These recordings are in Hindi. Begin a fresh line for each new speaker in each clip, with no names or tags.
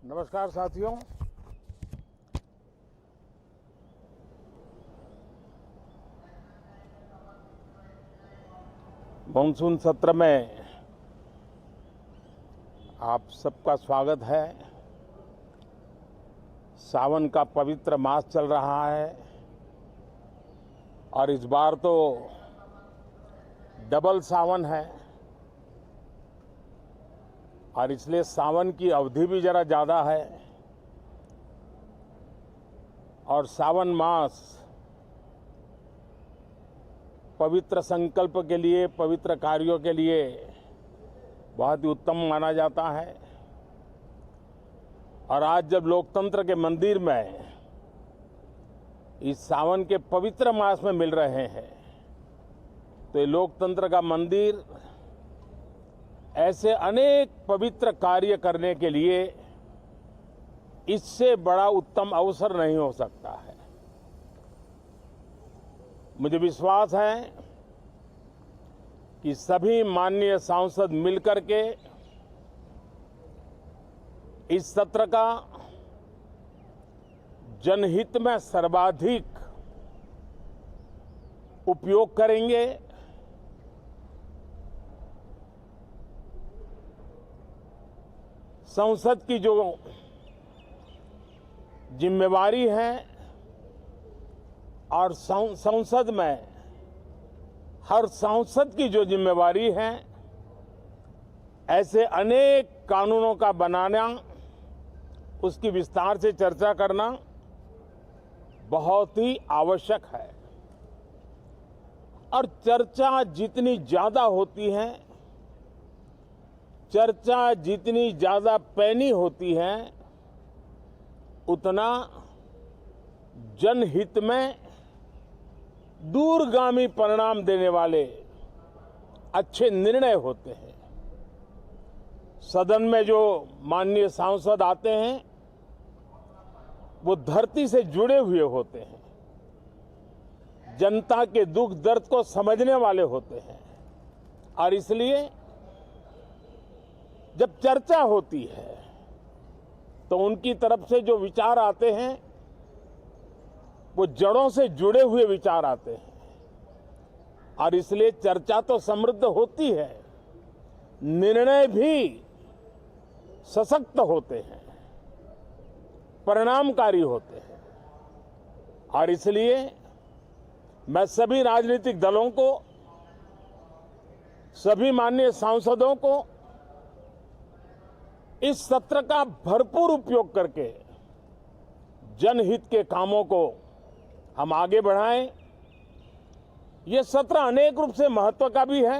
नमस्कार साथियों। मानसून सत्र में आप सबका स्वागत है। सावन का पवित्र मास चल रहा है और इस बार तो डबल सावन है और इसलिए सावन की अवधि भी जरा ज़्यादा है और सावन मास पवित्र संकल्प के लिए, पवित्र कार्यों के लिए बहुत ही उत्तम माना जाता है। और आज जब लोकतंत्र के मंदिर में इस सावन के पवित्र मास में मिल रहे हैं तो ये लोकतंत्र का मंदिर ऐसे अनेक पवित्र कार्य करने के लिए इससे बड़ा उत्तम अवसर नहीं हो सकता है। मुझे विश्वास है कि सभी माननीय सांसद मिलकर के इस सत्र का जनहित में सर्वाधिक उपयोग करेंगे। संसद की जो जिम्मेवारी है और संसद में हर सांसद की जो जिम्मेवारी है, ऐसे अनेक कानूनों का बनाना, उसकी विस्तार से चर्चा करना बहुत ही आवश्यक है। और चर्चा जितनी ज्यादा होती है, चर्चा जितनी ज्यादा पैनी होती है, उतना जनहित में दूरगामी परिणाम देने वाले अच्छे निर्णय होते हैं। सदन में जो माननीय सांसद आते हैं वो धरती से जुड़े हुए होते हैं, जनता के दुख दर्द को समझने वाले होते हैं और इसलिए जब चर्चा होती है तो उनकी तरफ से जो विचार आते हैं वो जड़ों से जुड़े हुए विचार आते हैं और इसलिए चर्चा तो समृद्ध होती है, निर्णय भी सशक्त होते हैं, परिणामकारी होते हैं। और इसलिए मैं सभी राजनीतिक दलों को, सभी माननीय सांसदों को इस सत्र का भरपूर उपयोग करके जनहित के कामों को हम आगे बढ़ाएं। ये सत्र अनेक रूप से महत्व का भी है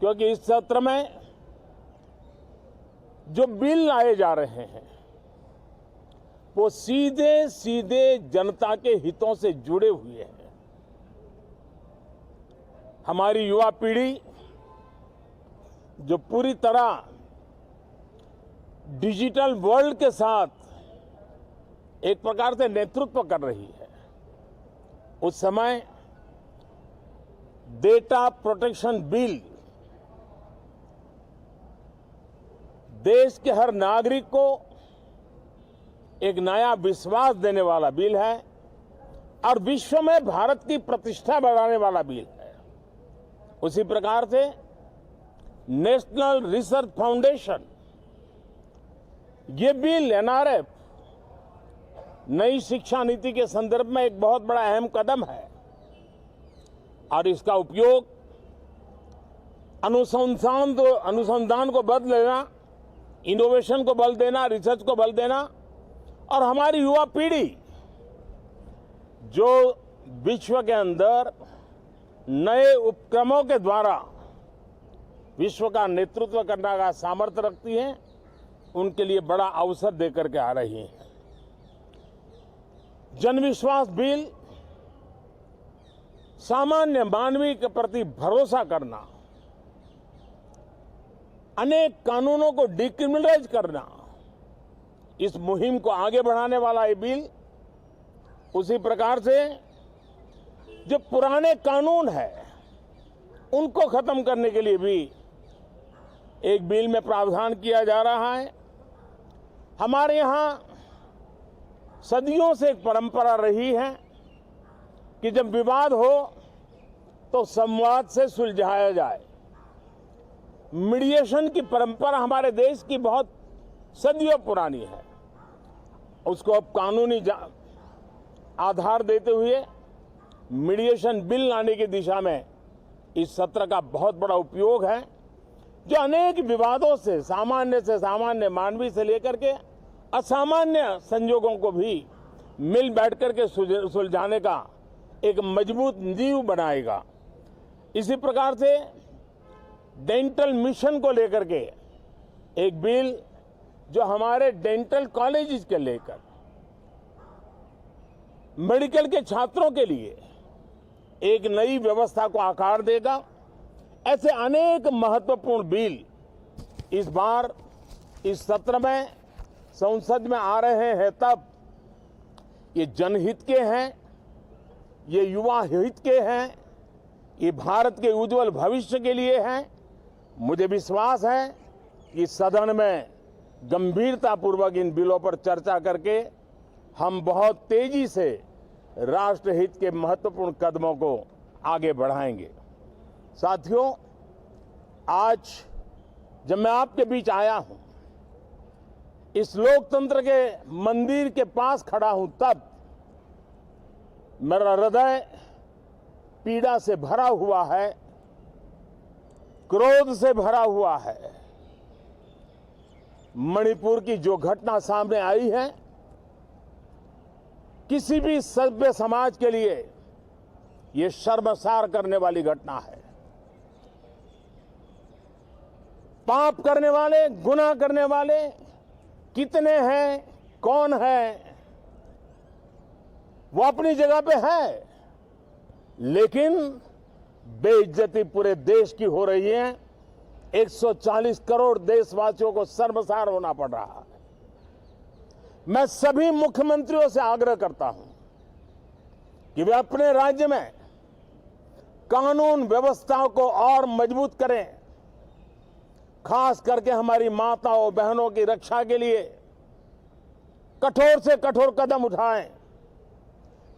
क्योंकि इस सत्र में जो बिल लाए जा रहे हैं वो सीधे सीधे जनता के हितों से जुड़े हुए हैं। हमारी युवा पीढ़ी जो पूरी तरह डिजिटल वर्ल्ड के साथ एक प्रकार से नेतृत्व कर रही है, उस समय डेटा प्रोटेक्शन बिल देश के हर नागरिक को एक नया विश्वास देने वाला बिल है और विश्व में भारत की प्रतिष्ठा बढ़ाने वाला बिल है। उसी प्रकार से नेशनल रिसर्च फाउंडेशन, ये बिल एनआरएफ नई शिक्षा नीति के संदर्भ में एक बहुत बड़ा अहम कदम है और इसका उपयोग अनुसंधान को बल देना, इनोवेशन को बल देना, रिसर्च को बल देना और हमारी युवा पीढ़ी जो विश्व के अंदर नए उपक्रमों के द्वारा विश्व का नेतृत्व करने का सामर्थ्य रखती है, उनके लिए बड़ा अवसर देकर के आ रही है। जनविश्वास बिल सामान्य मानवीय के प्रति भरोसा करना, अनेक कानूनों को डिक्रिमिनलाइज करना, इस मुहिम को आगे बढ़ाने वाला ये बिल। उसी प्रकार से जो पुराने कानून है उनको खत्म करने के लिए भी एक बिल में प्रावधान किया जा रहा है। हमारे यहाँ सदियों से एक परंपरा रही है कि जब विवाद हो तो संवाद से सुलझाया जाए। मीडिएशन की परंपरा हमारे देश की बहुत सदियों पुरानी है। उसको अब कानूनी आधार देते हुए मीडिएशन बिल लाने की दिशा में इस सत्र का बहुत बड़ा उपयोग है, जो अनेक विवादों से सामान्य मानवीय से लेकर के असामान्य संजोगों को भी मिल बैठ करके सुलझाने का एक मजबूत नींव बनाएगा। इसी प्रकार से डेंटल मिशन को लेकर के एक बिल जो हमारे डेंटल कॉलेजेस के लेकर मेडिकल के छात्रों के लिए एक नई व्यवस्था को आकार देगा। ऐसे अनेक महत्वपूर्ण बिल इस बार इस सत्र में संसद में आ रहे हैं। तब ये जनहित के हैं, ये युवा हित के हैं, ये भारत के उज्जवल भविष्य के लिए हैं। मुझे विश्वास है कि सदन में गंभीरतापूर्वक इन बिलों पर चर्चा करके हम बहुत तेजी से राष्ट्रहित के महत्वपूर्ण कदमों को आगे बढ़ाएंगे। साथियों, आज जब मैं आपके बीच आया हूं, इस लोकतंत्र के मंदिर के पास खड़ा हूं, तब मेरा हृदय पीड़ा से भरा हुआ है, क्रोध से भरा हुआ है। मणिपुर की जो घटना सामने आई है, किसी भी सभ्य समाज के लिए ये शर्मसार करने वाली घटना है। पाप करने वाले, गुनाह करने वाले कितने हैं, कौन है, वो अपनी जगह पे है, लेकिन बेइज्जती पूरे देश की हो रही है। 140 करोड़ देशवासियों को शर्मसार होना पड़ रहा है। मैं सभी मुख्यमंत्रियों से आग्रह करता हूं कि वे अपने राज्य में कानून व्यवस्था को और मजबूत करें, खास करके हमारी माताओं बहनों की रक्षा के लिए कठोर से कठोर कदम उठाएं।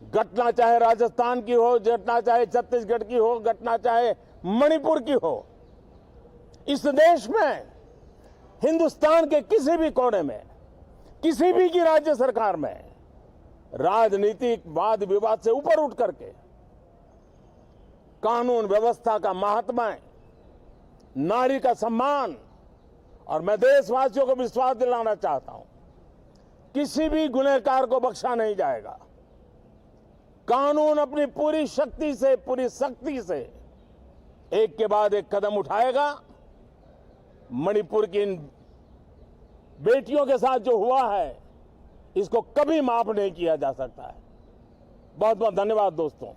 घटना चाहे राजस्थान की हो, घटना चाहे छत्तीसगढ़ की हो, घटना चाहे मणिपुर की हो, इस देश में, हिंदुस्तान के किसी भी कोने में, किसी भी की राज्य सरकार में राजनीतिक वाद विवाद से ऊपर उठ करके कानून व्यवस्था का महात्मा, नारी का सम्मान, और मैं देशवासियों को विश्वास दिलाना चाहता हूं, किसी भी गुनहगार को बख्शा नहीं जाएगा। कानून अपनी पूरी शक्ति से, पूरी सख्ती से एक के बाद एक कदम उठाएगा। मणिपुर की इन बेटियों के साथ जो हुआ है, इसको कभी माफ नहीं किया जा सकता है। बहुत बहुत धन्यवाद दोस्तों।